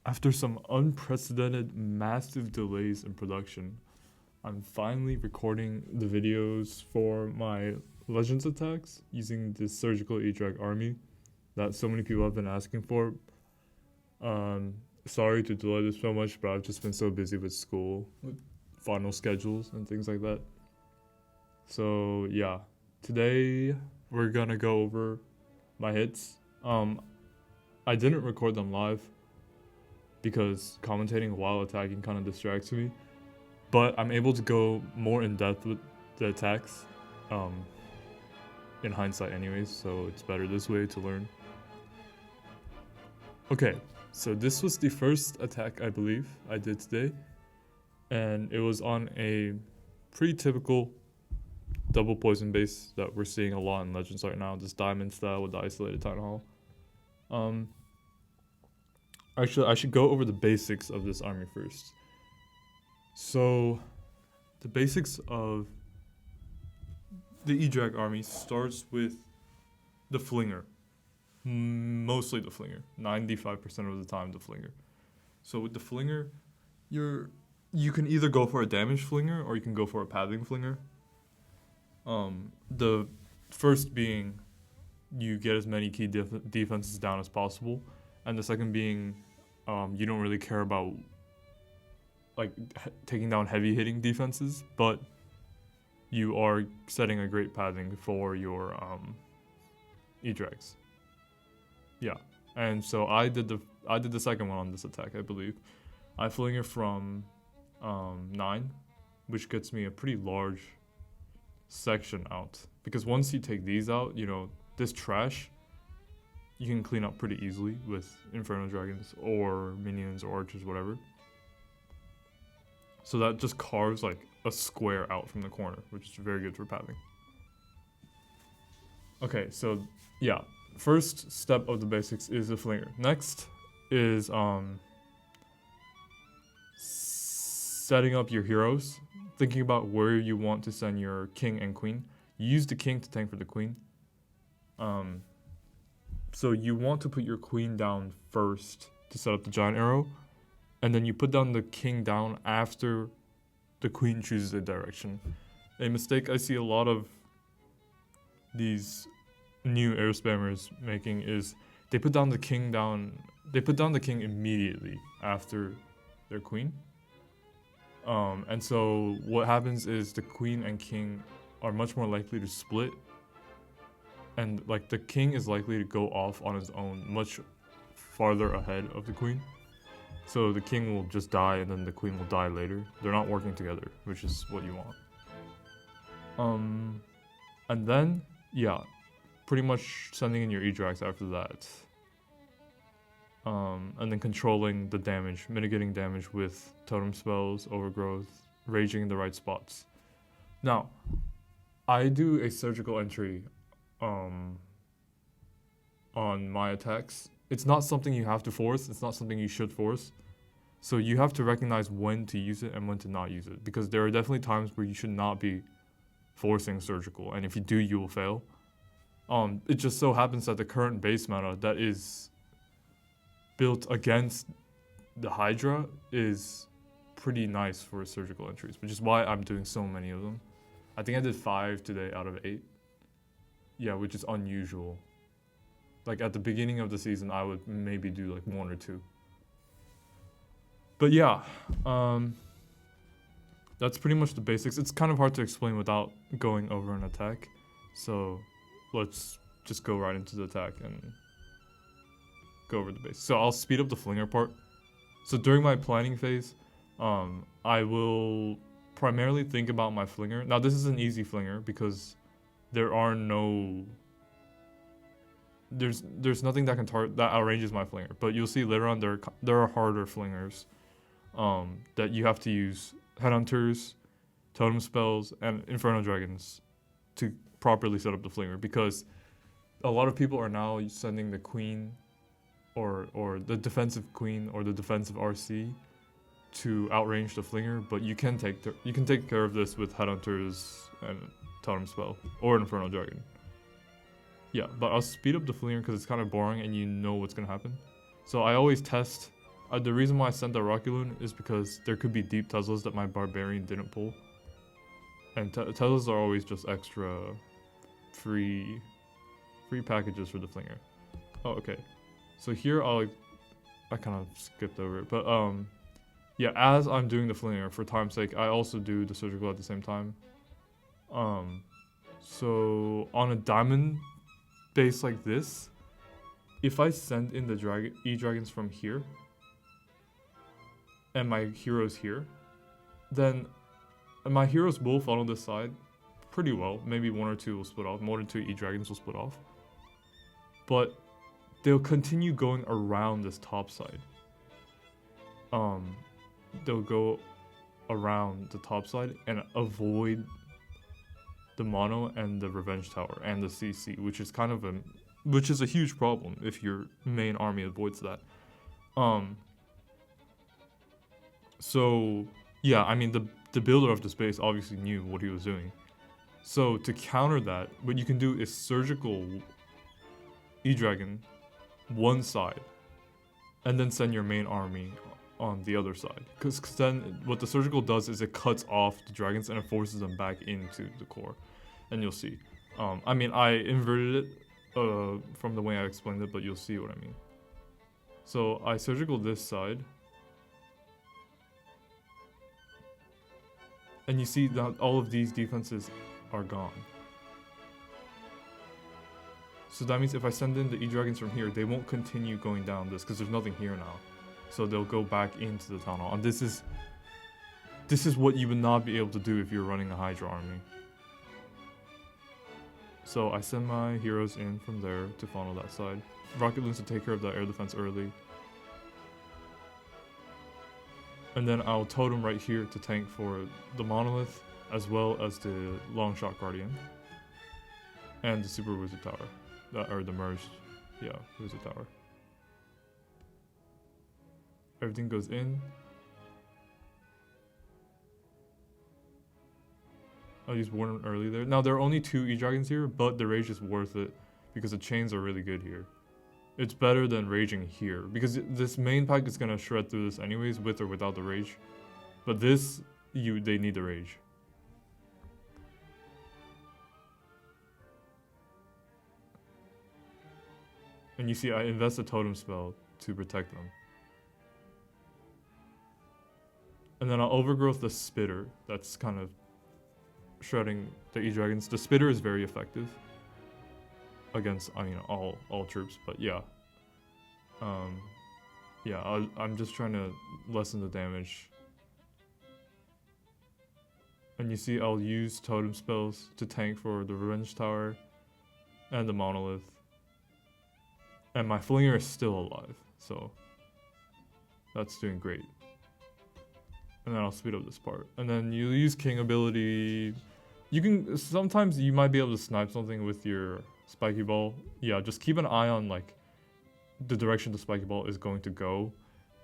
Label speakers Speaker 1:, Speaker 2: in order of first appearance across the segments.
Speaker 1: After some unprecedented massive delays in production, I'm finally recording the videos for my Legends attacks using this surgical EDrag army that so many people have been asking for. Sorry to delay this so much, but I've just been so busy with school, with final schedules and things like that. So yeah, today we're gonna go over my hits. I didn't record them live because commentating while attacking kind of distracts me, but I'm able to go more in depth with the attacks, in hindsight anyways, so it's better this way to learn. Okay, so this was the first attack I believe I did today, and it was on a pretty typical double poison base that we're seeing a lot in Legends right now, this diamond style with the isolated Town Hall. Actually, I should go over the basics of this army first. So, the basics of the E-Drag army starts with the Flinger. Mostly the Flinger. 95% of the time, the Flinger. So with the Flinger, you can either go for a damage Flinger or you can go for a pathing Flinger. The first being you get as many key defenses down as possible, and the second being you don't really care about like taking down heavy hitting defenses, but you are setting a great pathing for your E-Drags. Yeah, and so I did the second one on this attack, I believe. I Flinger from 9, which gets me a pretty large section out, because once you take these out, this trash you can clean up pretty easily with Inferno Dragons or minions or archers, whatever. So that just carves like a square out from the corner, which is very good for pathing. Okay, so yeah, first step of the basics is the Flinger. Next is setting up your heroes, thinking about where you want to send your king and queen. You use the king to tank for the queen. So you want to put your queen down first to set up the giant arrow, and then you put down the king down after the queen chooses a direction. A mistake I see a lot of these new air spammers making is they put down the king immediately after their queen. And so what happens is the queen and king are much more likely to split, and like the king is likely to go off on his own much farther ahead of the queen. So the king will just die and then the queen will die later. They're not working together, which is what you want. And then, yeah, pretty much sending in your E-Drags after that. And then controlling the damage, mitigating damage with totem spells, overgrowth, raging in the right spots. Now, I do a surgical entry on my attacks. It's not something you have to force, it's not something you should force. So you have to recognize when to use it and when to not use it, because there are definitely times where you should not be forcing surgical, and if you do, you will fail. It just so happens that the current base meta that is built against the Hydra is pretty nice for surgical entries, which is why I'm doing so many of them. I think I did 5 today out of 8. Yeah, which is unusual. Like at the beginning of the season, I would maybe do like 1 or 2. But yeah, that's pretty much the basics. It's kind of hard to explain without going over an attack. So let's just go right into the attack and go over the basics. So I'll speed up the Flinger part. So during my planning phase, I will primarily think about my Flinger. Now this is an easy Flinger because there's nothing that outranges my Flinger. But you'll see later on there are harder Flingers that you have to use Headhunters, Totem Spells, and Inferno Dragons to properly set up the Flinger, because a lot of people are now sending the Queen or the defensive Queen or the defensive RC to outrange the Flinger, but you can take care of this with Headhunters and Totem Spell or Inferno Dragon. Yeah, but I'll speed up the Flinger because it's kind of boring and you know what's going to happen. So I always test The reason why I sent the Rocket Loon is because there could be deep Teslas that my Barbarian didn't pull. And Teslas are always just extra free packages for the Flinger. Oh, okay. So here I kind of skipped over it, but yeah, as I'm doing the Flinger, for time's sake, I also do the Surgical at the same time. So on a diamond base like this, if I send in the EDragons from here, and my heroes here, then my heroes will funnel this side pretty well. Maybe 1 or 2 will split off. More than 2 EDragons will split off. But they'll continue going around this top side. They'll go around the top side and avoid the mono and the revenge tower and the CC, which is kind of a huge problem if your main army avoids that. So yeah, I mean the builder of the space obviously knew what he was doing. So to counter that, what you can do is surgical EDragon one side, and then send your main army on the other side. Because then what the surgical does is it cuts off the dragons and it forces them back into the core. And you'll see. I mean, I inverted it from the way I explained it, but you'll see what I mean. So I surgical this side. And you see that all of these defenses are gone. So that means if I send in the EDragons from here, they won't continue going down this because there's nothing here now. So they'll go back into the town hall. And this is what you would not be able to do if you're running a Hydra army. So I send my heroes in from there to funnel that side. Rocket Loons to take care of that air defense early. And then I'll totem right here to tank for the Monolith, as well as the Long Shot Guardian. And the Super Wizard Tower. Or the merged, yeah, Wizard Tower. Everything goes in. I'll use Warden early there. Now there are only 2 EDragons here, but the Rage is worth it because the chains are really good here. It's better than raging here because this main pack is gonna shred through this anyways, with or without the Rage. But this, they need the Rage. And you see, I invest a totem spell to protect them. And then I'll overgrowth the Spitter. That's kind of shredding the EDragons. The Spitter is very effective against, I mean, all troops. But yeah, yeah. I'm just trying to lessen the damage. And you see, I'll use totem spells to tank for the Revenge Tower and the Monolith. And my Flinger is still alive, so that's doing great. And then I'll speed up this part. And then you use King ability. Sometimes you might be able to snipe something with your Spiky Ball. Yeah, just keep an eye on like the direction the Spiky Ball is going to go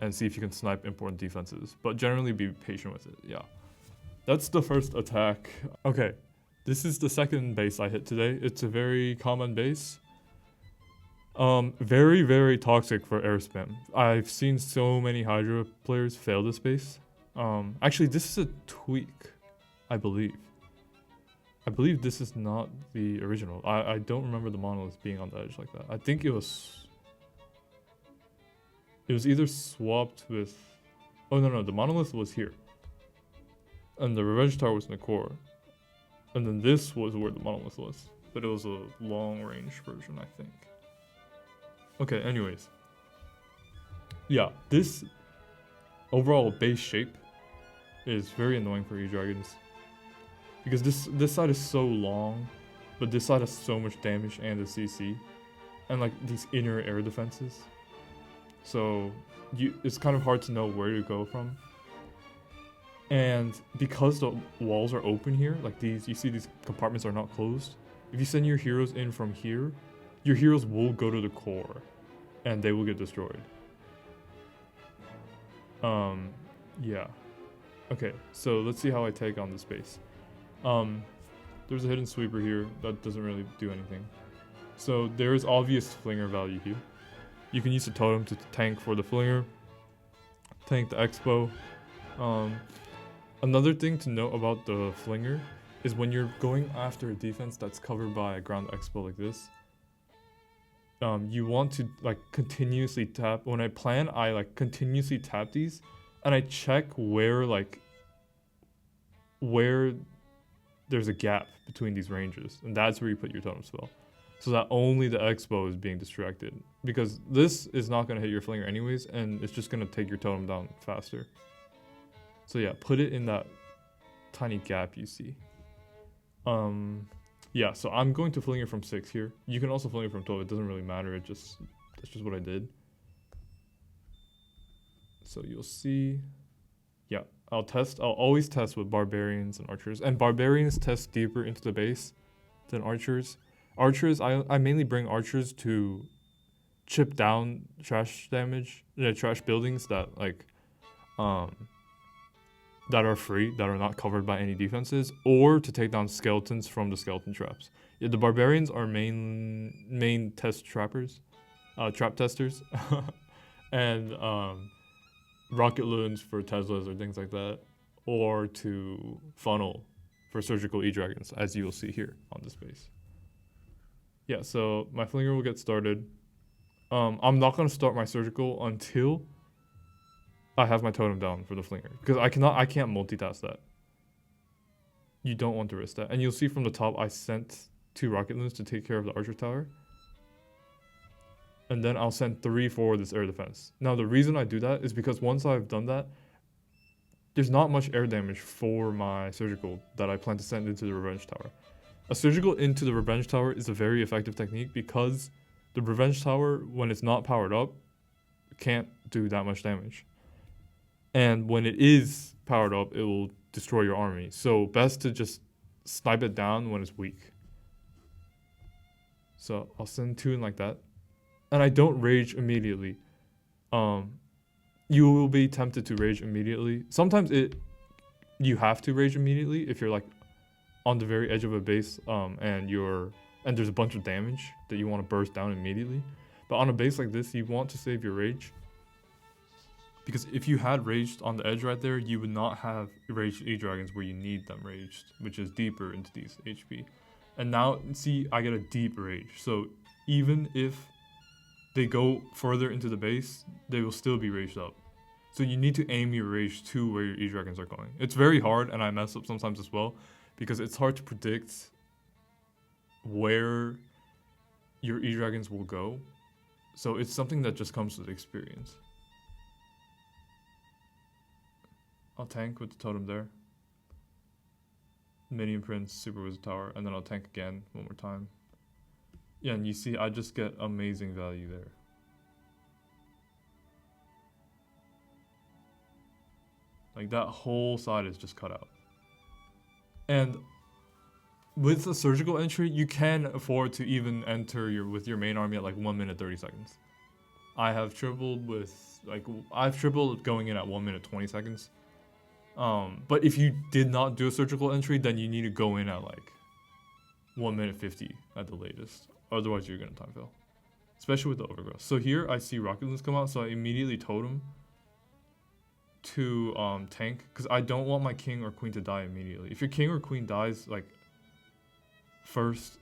Speaker 1: and see if you can snipe important defenses. But generally be patient with it, yeah. That's the first attack. Okay, this is the second base I hit today. It's a very common base. Very, very toxic for air spam. I've seen so many Hydra players fail this base. Actually, this is a tweak, I believe. I believe this is not the original. I don't remember the Monolith being on the edge like that. I think it was either swapped with... Oh, no, the Monolith was here. And the Revenge Tower was in the core. And then this was where the Monolith was. But it was a long-range version, I think. Okay, anyways. Yeah, this overall base shape is very annoying for EDragons. Because this side is so long, but this side has so much damage and the CC. And like these inner air defenses. So it's kind of hard to know where to go from. And because the walls are open here, like you see these compartments are not closed. If you send your heroes in from here, your heroes will go to the core and they will get destroyed. Yeah. Okay, so let's see how I take on this base. There's a hidden sweeper here that doesn't really do anything. So there is obvious Flinger value here. You can use the totem to tank for the Flinger. tank the Expo. Another thing to note about the Flinger is when you're going after a defense that's covered by a ground Expo like this, you want to like continuously tap. When I plan, I like continuously tap these, and I check where there's a gap between these ranges, and that's where you put your totem spell, so that only the Expo is being distracted, because this is not going to hit your Flinger anyways, and it's just going to take your totem down faster. So yeah, put it in that tiny gap you see. Yeah, so I'm going to Flinger from 6 here. You can also Flinger from 12, it doesn't really matter, that's just what I did. So you'll see, yeah, I'll always test with Barbarians and Archers. And Barbarians test deeper into the base than Archers. Archers, I mainly bring Archers to chip down trash damage, trash buildings that like, that are free, that are not covered by any defenses, or to take down skeletons from the skeleton traps. Yeah, the Barbarians are main test trappers, trap testers, and rocket loons for Teslas or things like that, or to funnel for surgical EDragons, as you will see here on this base. Yeah, so my Flinger will get started. I'm not gonna start my surgical until I have my totem down for the Flinger, because I can't multitask that. You don't want to risk that. And you'll see from the top, I sent 2 rocket loons to take care of the Archer Tower. And then I'll send 3 for this air defense. Now the reason I do that is because once I've done that, there's not much air damage for my surgical that I plan to send into the Revenge Tower. A surgical into the Revenge Tower is a very effective technique because the Revenge Tower, when it's not powered up, can't do that much damage. And when it is powered up, it will destroy your army. So best to just snipe it down when it's weak. So I'll send 2 in like that. And I don't rage immediately. You will be tempted to rage immediately. Sometimes you have to rage immediately if you're like on the very edge of a base and there's a bunch of damage that you want to burst down immediately. But on a base like this, you want to save your rage. Because if you had raged on the edge right there, you would not have raged EDragons where you need them raged, which is deeper into these HP. And now, see, I get a deep rage. So even if they go further into the base, they will still be raged up. So you need to aim your rage to where your EDragons are going. It's very hard, and I mess up sometimes as well, because it's hard to predict where your EDragons will go. So it's something that just comes with experience. I'll tank with the totem there. Minion Prince, Super Wizard Tower, and then I'll tank again one more time. Yeah, and you see I just get amazing value there. Like that whole side is just cut out. And with a surgical entry, you can afford to even enter with your main army at like 1 minute 30 seconds. I've tripled going in at 1 minute 20 seconds. But if you did not do a surgical entry, then you need to go in at like 1 minute 50 at the latest. Otherwise, you're gonna time fail, especially with the overgrowth. So here I see rocket loons come out, so I immediately totem to tank, because I don't want my king or queen to die immediately. If your king or queen dies like first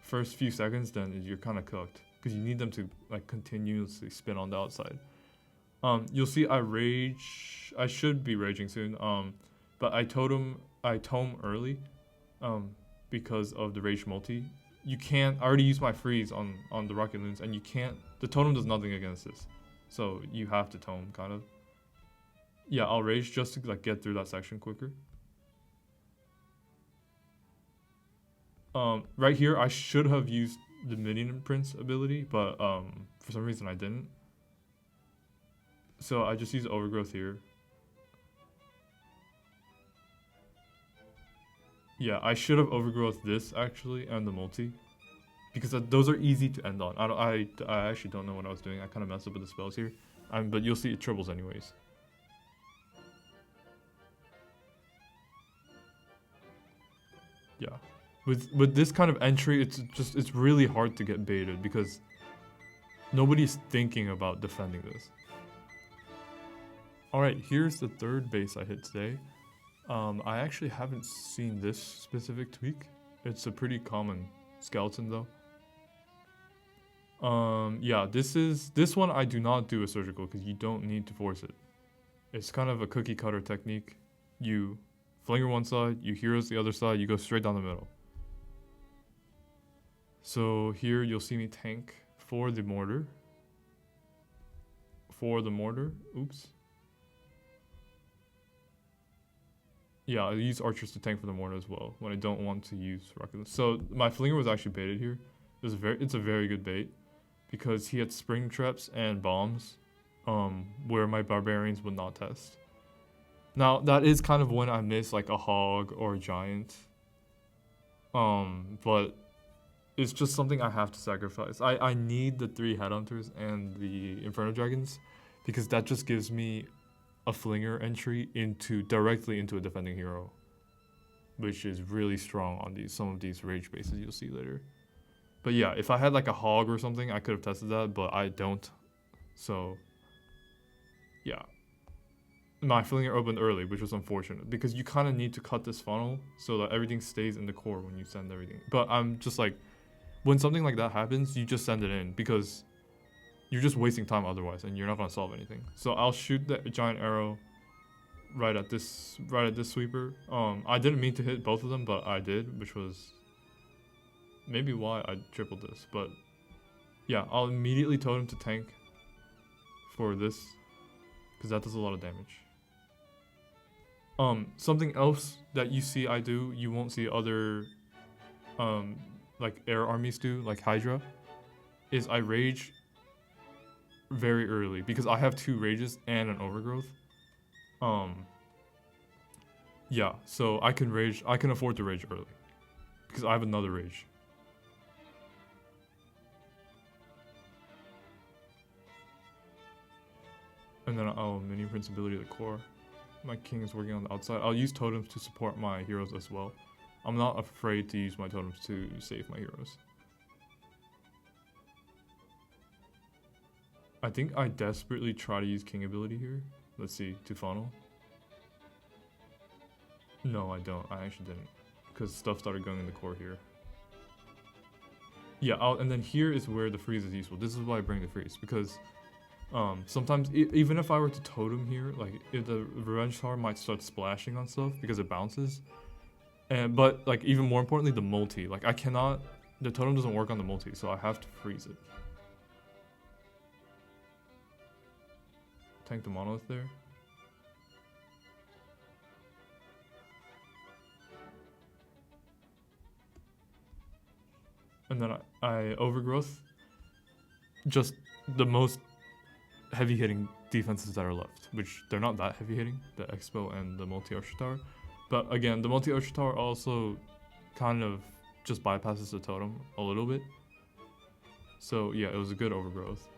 Speaker 1: few seconds, then you're kind of cooked, because you need them to like continuously spin on the outside. You'll see I should be raging soon, but I tome early, because of the rage multi. I already used my freeze on the rocket loons, and the totem does nothing against this. So you have to tome, kind of. Yeah, I'll rage just to like get through that section quicker. Right here, I should have used the Minion Prince ability, but for some reason I didn't. So I just use overgrowth here. Yeah, I should have overgrowth this actually and the multi, because those are easy to end on. I actually don't know what I was doing. I kind of messed up with the spells here, but you'll see it triples anyways. Yeah, with this kind of entry, it's really hard to get baited because nobody's thinking about defending this. All right, here's the third base I hit today. I actually haven't seen this specific tweak. It's a pretty common skeleton though. Yeah, this one I do not do a surgical because you don't need to force it. It's kind of a cookie cutter technique. You flinger one side, you heroes the other side, you go straight down the middle. So here you'll see me tank for the mortar. Oops. Yeah, I use archers to tank for the mortar as well when I don't want to use rockets. So my flinger was actually baited here. It's a very good bait because he had spring traps and bombs, where my barbarians would not test. Now that is kind of when I miss like a hog or a giant. But it's just something I have to sacrifice. I need the 3 headhunters and the inferno dragons because that just gives me a flinger entry directly into a defending hero, which is really strong on some of these rage bases you'll see later. But yeah, if I had like a hog or something, I could have tested that, but I don't. So yeah, my flinger opened early, which was unfortunate because you kind of need to cut this funnel so that everything stays in the core when you send everything. But I'm just like, when something like that happens, you just send it in because you're just wasting time otherwise, and you're not gonna solve anything. So I'll shoot the giant arrow right at this sweeper. I didn't mean to hit both of them, but I did, which was maybe why I tripled this. But yeah, I'll immediately totem to tank for this because that does a lot of damage. Something else that you see I do, you won't see other like air armies do, like Hydra, is I rage very early because I have 2 rages and an overgrowth. Yeah, so I can afford to rage early because I have another rage. And then I'll mini prince ability of the core. My king is working on the outside. I'll use totems to support my heroes as well. I'm not afraid to use my totems to save my heroes. I think I desperately try to use king ability here. Let's see, to funnel. No, I don't. I actually didn't. Because stuff started going in the core here. Yeah, and then here is where the freeze is useful. This is why I bring the freeze. Because sometimes, even if I were to totem here, like, if the revenge tower might start splashing on stuff because it bounces. But, like, even more importantly, the multi. Like, I cannot... The totem doesn't work on the multi, so I have to freeze it. Tank the monolith there. And then I overgrowth just the most heavy hitting defenses that are left, which they're not that heavy hitting, the Expo and the multi-archer tower. But again, the multi-archer tower also kind of just bypasses the totem a little bit. So yeah, it was a good overgrowth.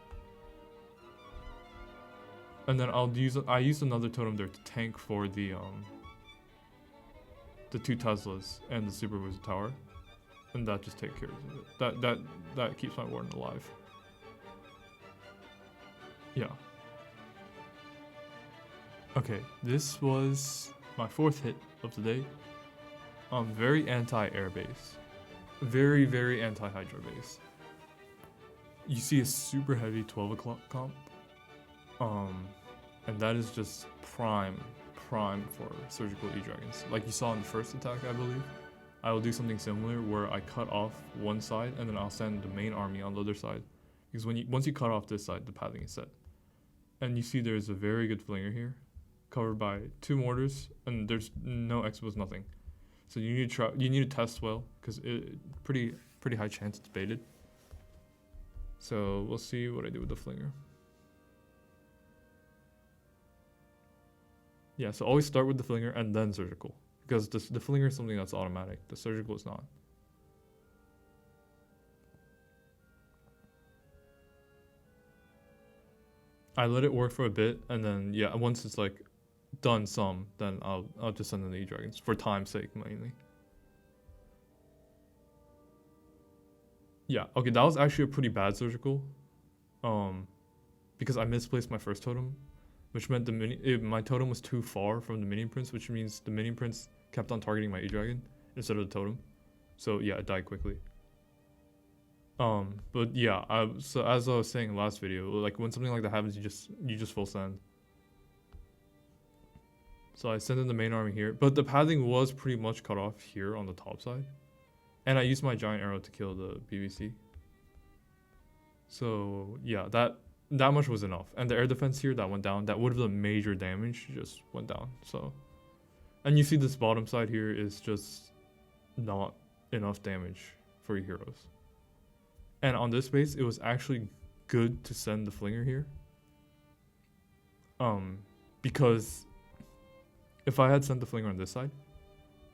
Speaker 1: And then I use another totem there to tank for the 2 Teslas and the super wizard tower. And that just takes care of it. That keeps my warden alive. Yeah. Okay, this was my 4th hit of the day. Very anti-air base. Very, very anti-Hydra base. You see a super heavy 12 o'clock comp. And that is just prime for surgical EDragons. Like you saw in the first attack, I believe. I will do something similar where I cut off one side and then I'll send the main army on the other side. Because once you cut off this side, the pathing is set. And you see there's a very good flinger here, covered by 2 mortars, and there's no expos, nothing. So you need to test well, because pretty high chance it's baited. So we'll see what I do with the flinger. Yeah, so always start with the flinger and then surgical. Because the flinger is something that's automatic. The surgical is not. I let it work for a bit, and then yeah, once it's like done some, then I'll just send in the EDragons for time's sake mainly. Yeah, okay, that was actually a pretty bad surgical. Because I misplaced my first totem. which meant my totem was too far from the mini prince, which means the mini prince kept on targeting my E-Dragon instead of the totem. So yeah, it died quickly. But yeah, so as I was saying in the last video, like when something like that happens, you just full send. So I sent in the main army here, but the pathing was pretty much cut off here on the top side, and I used my giant arrow to kill the BBC. So yeah, that much was enough, and the air defense here that went down, that would have done major damage, just went down. So, and you see this bottom side here is just not enough damage for your heroes. And on this base, it was actually good to send the flinger here. Because if I had sent the flinger on this side,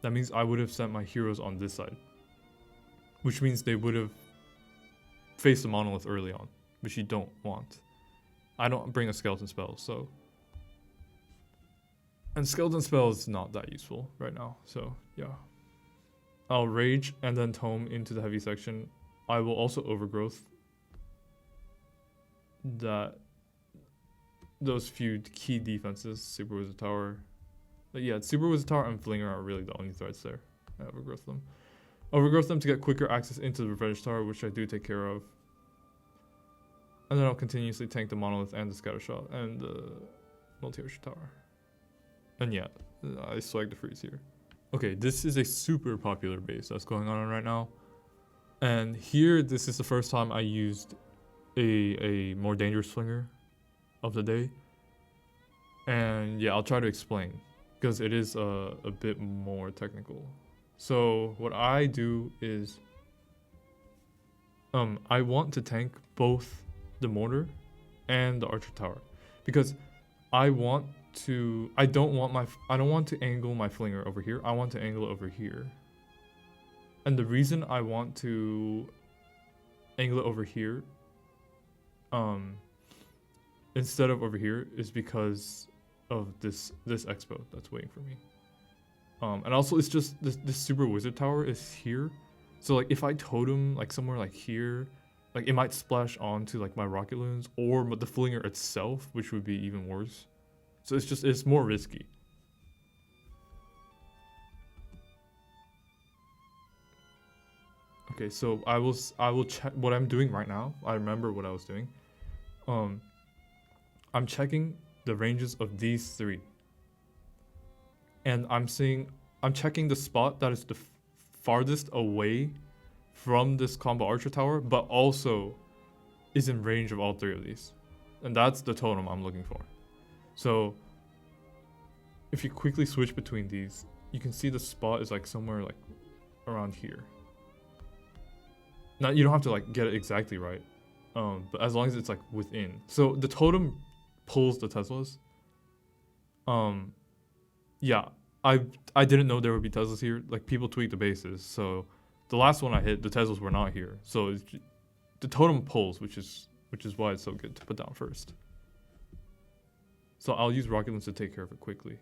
Speaker 1: that means I would have sent my heroes on this side. Which means they would have faced the monolith early on, which you don't want. I don't bring a skeleton spell, so... And skeleton spell is not that useful right now, so yeah. I'll rage and then tome into the heavy section. I will also overgrowth those few key defenses, Super Wizard Tower. But yeah, Super Wizard Tower and Flinger are really the only threats there. I overgrowth them. Overgrowth them to get quicker access into the Revenge Tower, which I do take care of. And then I'll continuously tank the Monolith and the Scatter Shot and the Multi-Ocean Tower. And yeah, I swag the freeze here. Okay, this is a super popular base that's going on right now. And here, this is the first time I used a more dangerous flinger of the day. And yeah, I'll try to explain, because it is a bit more technical. So what I do is, I want to tank both the mortar and the archer tower, because I don't want to angle my flinger over here. I want to angle it over here. And the reason I want to angle it over here, instead of over here, is because of this expo that's waiting for me. And also it's just this super wizard tower is here, so like if I totem like somewhere like here, like it might splash onto like my rocket loons or the flinger itself, which would be even worse. So it's more risky. Okay, so I will check what I'm doing right now. I remember what I was doing. I'm checking the ranges of these three. And I'm checking the spot that is the farthest away from this combo archer tower, but also is in range of all three of these. And that's the totem I'm looking for. So if you quickly switch between these, you can see the spot is like somewhere like around here. Now, you don't have to like get it exactly right, but as long as it's like within. So the totem pulls the Teslas. Yeah, I didn't know there would be Teslas here. Like people tweak the bases, so the last one I hit, the Teslas were not here. So the totem pulls, which is why it's so good to put down first. So I'll use rocket loons to take care of it quickly.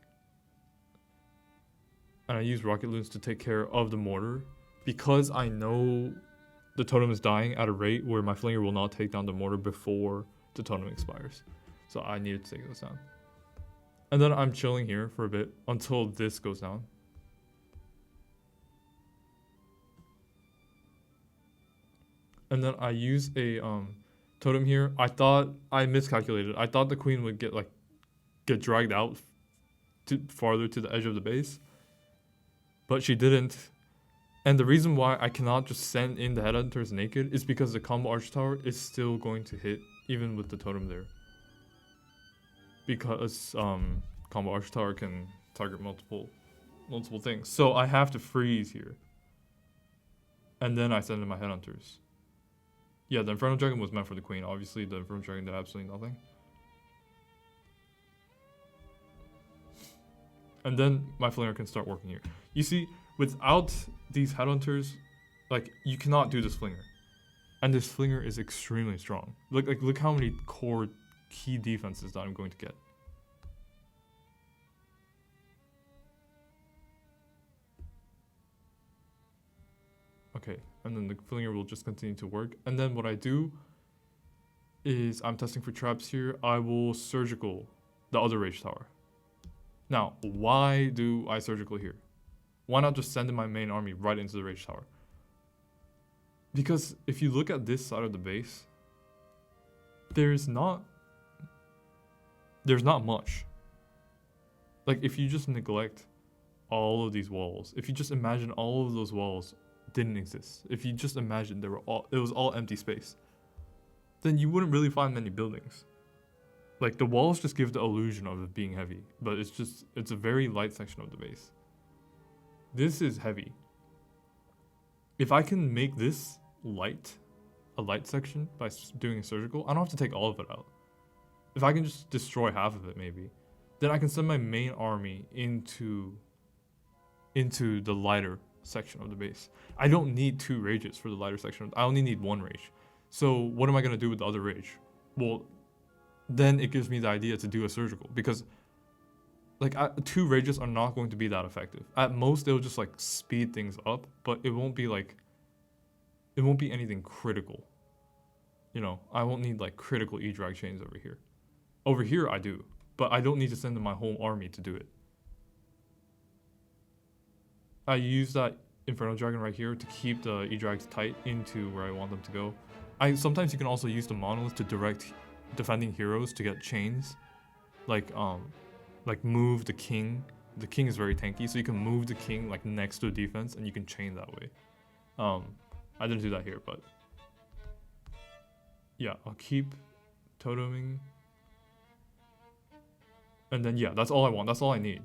Speaker 1: And I use rocket loons to take care of the mortar because I know the totem is dying at a rate where my flinger will not take down the mortar before the totem expires. So I needed to take this down. And then I'm chilling here for a bit until this goes down. And then I use a totem here. I thought I miscalculated. I thought the queen would get dragged out farther to the edge of the base, but she didn't. And the reason why I cannot just send in the headhunters naked is because the combo archer tower is still going to hit even with the totem there. Because combo archer tower can target multiple things. So I have to freeze here. And then I send in my headhunters. Yeah, the Inferno Dragon was meant for the queen. Obviously, the Inferno Dragon did absolutely nothing. And then my flinger can start working here. You see, without these headhunters, like, you cannot do this flinger. And this flinger is extremely strong. Look how many core key defenses that I'm going to get. Okay, and then the flinger will just continue to work. And then what I do is I'm testing for traps here. I will surgical the other rage tower. Now, why do I surgical here? Why not just send in my main army right into the rage tower? Because if you look at this side of the base, there's not much. Like, if you just neglect all of these walls, if you just imagine all of those walls didn't exist, if you just imagine it was all empty space, then you wouldn't really find many buildings. Like, the walls just give the illusion of it being heavy, but it's a very light section of the base. This is heavy. If I can make this a light section by doing a surgical, I don't have to take all of it out. If I can just destroy half of it maybe, then I can send my main army into the lighter section of the base. I don't need 2 rages for the lighter section. I only need 1 rage. So what am I going to do with the other rage? Well, then it gives me the idea to do a surgical, because like 2 rages are not going to be that effective. At most, they'll just like speed things up, but it won't be anything critical. You know, I won't need like critical E-drag chains over here. Over here I do, but I don't need to send in my whole army to do it. I use that Inferno Dragon right here to keep the E-drags tight into where I want them to go. Sometimes you can also use the monolith to direct defending heroes to get chains, like move the king. The king is very tanky, so you can move the king like next to a defense and you can chain that way. I didn't do that here, but yeah, I'll keep toteming. And then yeah, that's all I want. That's all I need.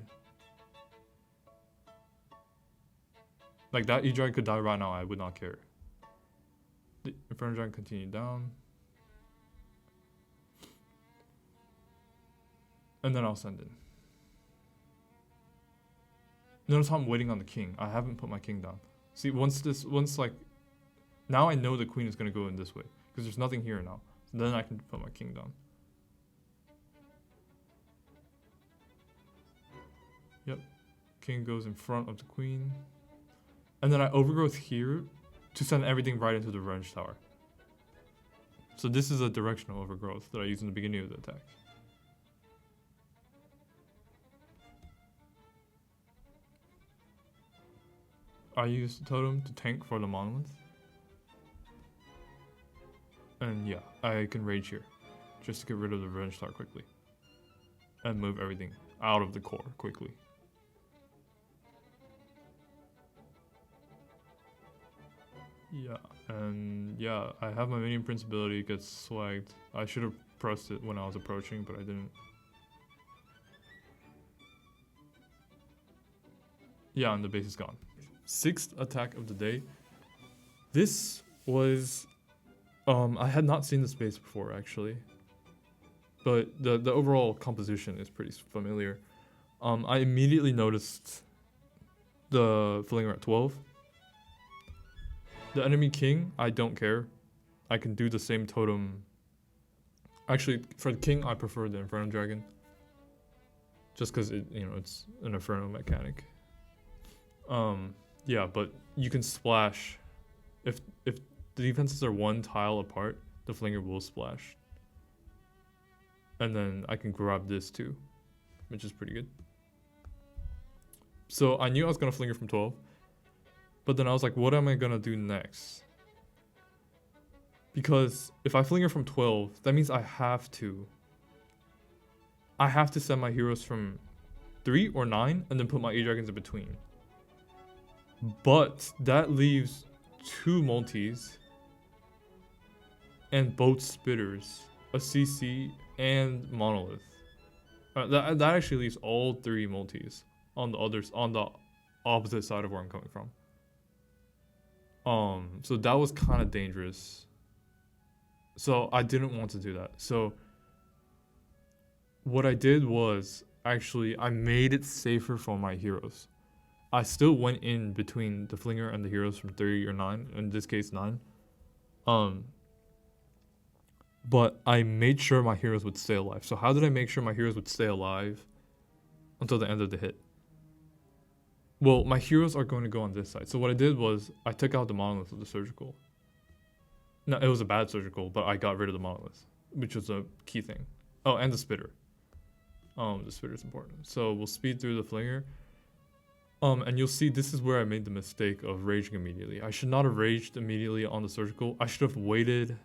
Speaker 1: Like, that E-Dragon could die right now, I would not care. The Inferno Dragon continued down. And then I'll send in. Notice how I'm waiting on the king. I haven't put my king down. See, once like, now I know the queen is going to go in this way, because there's nothing here now. So then I can put my king down. Yep. King goes in front of the queen. And then I overgrowth here to send everything right into the revenge tower. So this is a directional overgrowth that I use in the beginning of the attack. I use the totem to tank for the monolith. And yeah, I can rage here, just to get rid of the revenge tower quickly. And move everything out of the core quickly. Yeah, and yeah, I have my minion prince ability gets swagged. I should have pressed it when I was approaching, but I didn't. Yeah, and the base is gone. 6th attack of the day. This was, I had not seen this base before actually, but the overall composition is pretty familiar. I immediately noticed the flinger at 12. The enemy king, I don't care. I can do the same totem. Actually, for the king, I prefer the Inferno Dragon. Just because it's an Inferno mechanic. Yeah, but you can splash. If the defenses are 1 tile apart, the flinger will splash. And then I can grab this too, which is pretty good. So I knew I was gonna flinger from 12. But then I was like, what am I gonna do next? Because if I flinger from 12, that means I have to send my heroes from 3 or 9 and then put my E-dragons in between. But that leaves 2 multis and both spitters, a CC and monolith. That actually leaves all 3 multis on the opposite side of where I'm coming from. So that was kind of dangerous. So I didn't want to do that. So what I did was, actually, I made it safer for my heroes. I still went in between the flinger and the heroes from 3 or 9, in this case 9. But I made sure my heroes would stay alive. So how did I make sure my heroes would stay alive until the end of the hit? Well, my heroes are going to go on this side. So what I did was, I took out the monolith of the surgical. No, it was a bad surgical, but I got rid of the monolith, which was a key thing. Oh, and the spitter. The spitter is important. So we'll speed through the flinger. And you'll see this is where I made the mistake of raging immediately. I should not have raged immediately on the surgical. I should have waited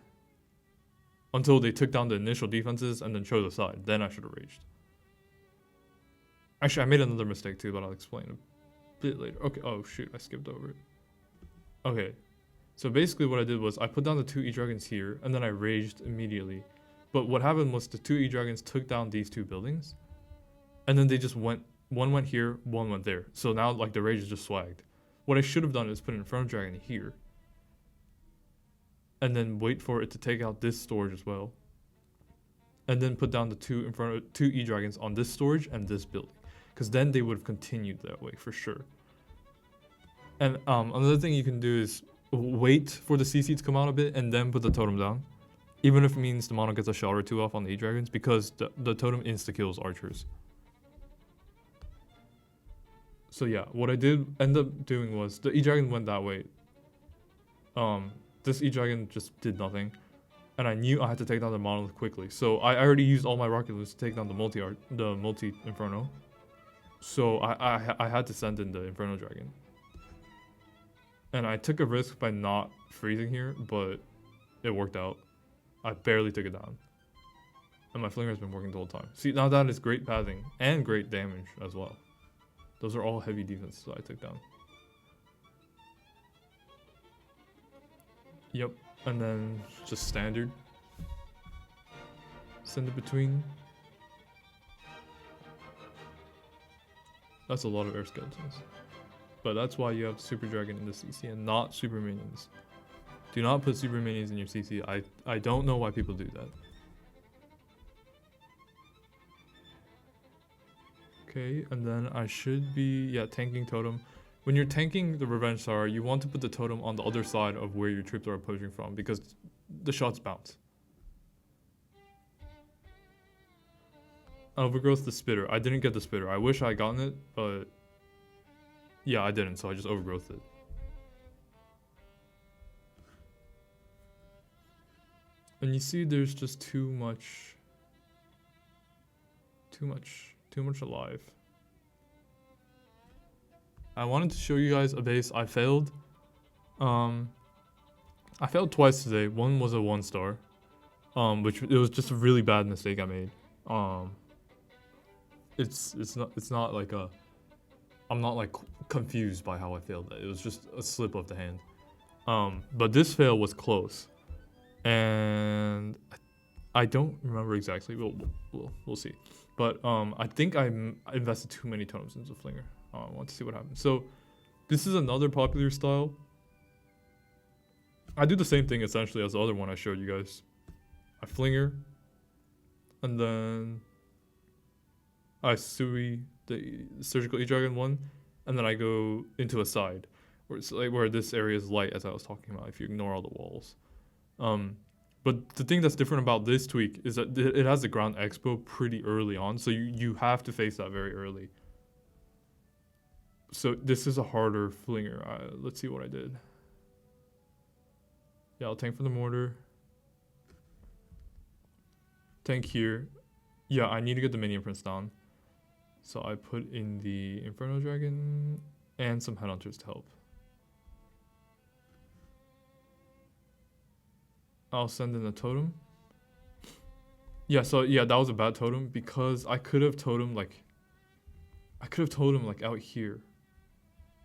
Speaker 1: until they took down the initial defenses and then chose a side. Then I should have raged. Actually, I made another mistake too, but I'll explain a bit later. Okay, oh shoot, I skipped over it. Okay, so basically what I did was I put down the 2 EDragons here, and then I raged immediately. But what happened was the 2 EDragons took down these 2 buildings, and then they just went, one went here, one went there. So now like the rage is just swagged. What I should have done is put an Inferno Dragon here, and then wait for it to take out this storage as well. And then put down the 2 EDragons on this storage and this building. Because then they would have continued that way for sure. And another thing you can do is wait for the CC to come out a bit and then put the totem down. Even if it means the mono gets a shot or 2 off on the EDragons, because the totem insta-kills archers. So yeah, what I did end up doing was, the EDragon went that way. This EDragon just did nothing. And I knew I had to take down the monolith quickly. So I already used all my rocket loose to take down the multi-inferno. So I had to send in the Inferno Dragon. And I took a risk by not freezing here, but it worked out. I barely took it down. And my flinger has been working the whole time. See, now that is great pathing and great damage as well. Those are all heavy defenses that I took down. Yep, and then just standard. Send it between. That's a lot of air skeletons. But that's why you have Super Dragon in the CC and not Super Minions. Do not put Super Minions in your CC. I don't know why people do that. Okay, and then I should be, tanking totem. When you're tanking the Revenge Tower, you want to put the totem on the other side of where your troops are approaching from, because the shots bounce. Overgrowth the spitter. I didn't get the spitter. I wish I had gotten it, but yeah, I didn't, so I just overgrowthed it. And you see there's just too much alive. I wanted to show you guys a base I failed. I failed twice today. One was a 1-star, which it was just a really bad mistake I made. It's not like I'm not like confused by how I failed it. It was just a slip of the hand. But this fail was close, and I don't remember exactly. We'll see. But I think I invested too many totems into Flinger. I want to see what happens. So this is another popular style. I do the same thing essentially as the other one I showed you guys. I Flinger, and then I Sui the surgical EDragon one, and then I go into a side where it's like where this area is light, as I was talking about, if you ignore all the walls. But the thing that's different about this tweak is that it has the ground expo pretty early on, so you have to face that very early. So this is a harder Flinger. Let's see what I did. Yeah, I'll tank for the mortar. Tank here. Yeah, I need to get the minion prince down. So I put in the Inferno Dragon and some headhunters to help. I'll send in a totem. Yeah, so yeah, that was a bad totem because I could have totem like out here.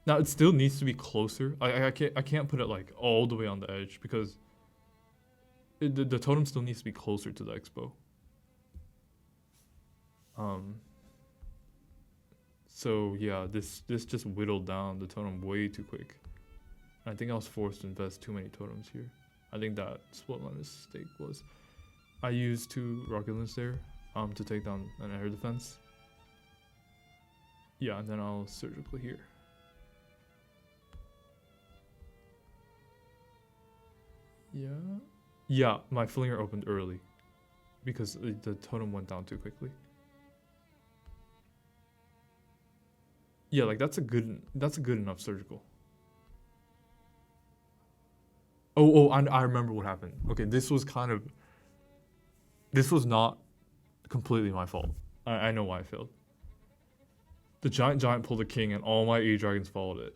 Speaker 1: Now it still needs to be closer. I can't put it like all the way on the edge because the totem still needs to be closer to the expo. So yeah, this just whittled down the totem way too quick. I think I was forced to invest too many totems here. I think that's what my mistake was. I used 2 rocket launchers there to take down an air defense. Yeah, and then I'll surgical here. Yeah, my Flinger opened early because the totem went down too quickly. Yeah, like that's a good enough surgical. Oh, I remember what happened. Okay, this was not completely my fault. I know why I failed. The giant pulled a king and all my EDragons followed it.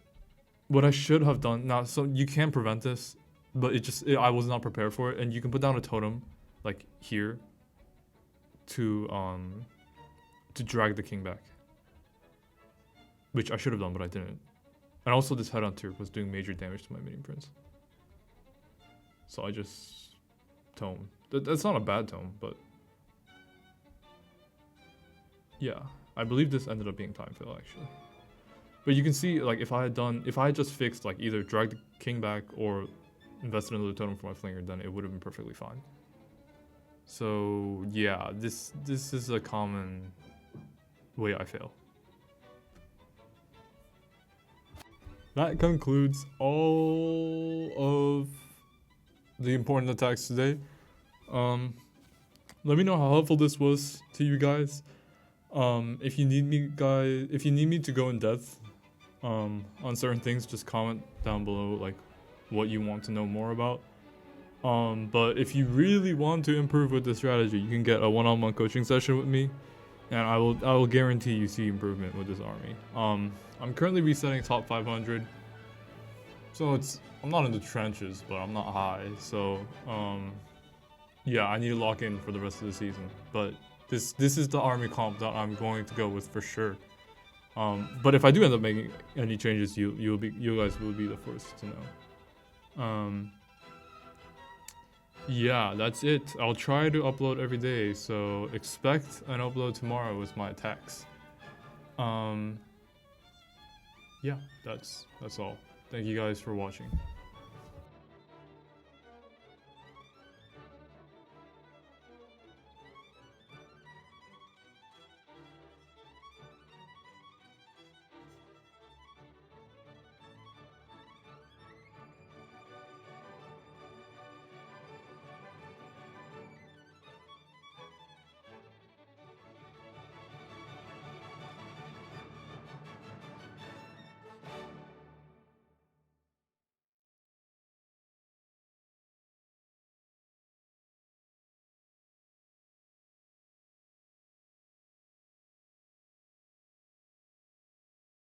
Speaker 1: What I should have done now, so you can prevent this, but I was not prepared for it, and you can put down a totem, like here, to drag the king back, which I should have done, but I didn't. And also this headhunter was doing major damage to my minion prince, so I just tome. That's not a bad tome, but yeah, I believe this ended up being time fail actually. But you can see, like, if I had just fixed, like, either drag the king back or invested another totem for my flinger, then it would have been perfectly fine. So yeah, this is a common way I fail. That concludes all of the important attacks today. Let me know how helpful this was to you guys. If you need me to go in depth on certain things, just comment down below like what you want to know more about. But if you really want to improve with this strategy, you can get a one-on-one coaching session with me, and I will guarantee you see improvement with this army. I'm currently resetting top 500, so I'm not in the trenches, but I'm not high. So yeah, I need to lock in for the rest of the season. But this is the army comp that I'm going to go with for sure. But if I do end up making any changes, you guys will be the first to know. Yeah, that's it. I'll try to upload every day, so expect an upload tomorrow with my attacks. Yeah, that's all. Thank you guys for watching.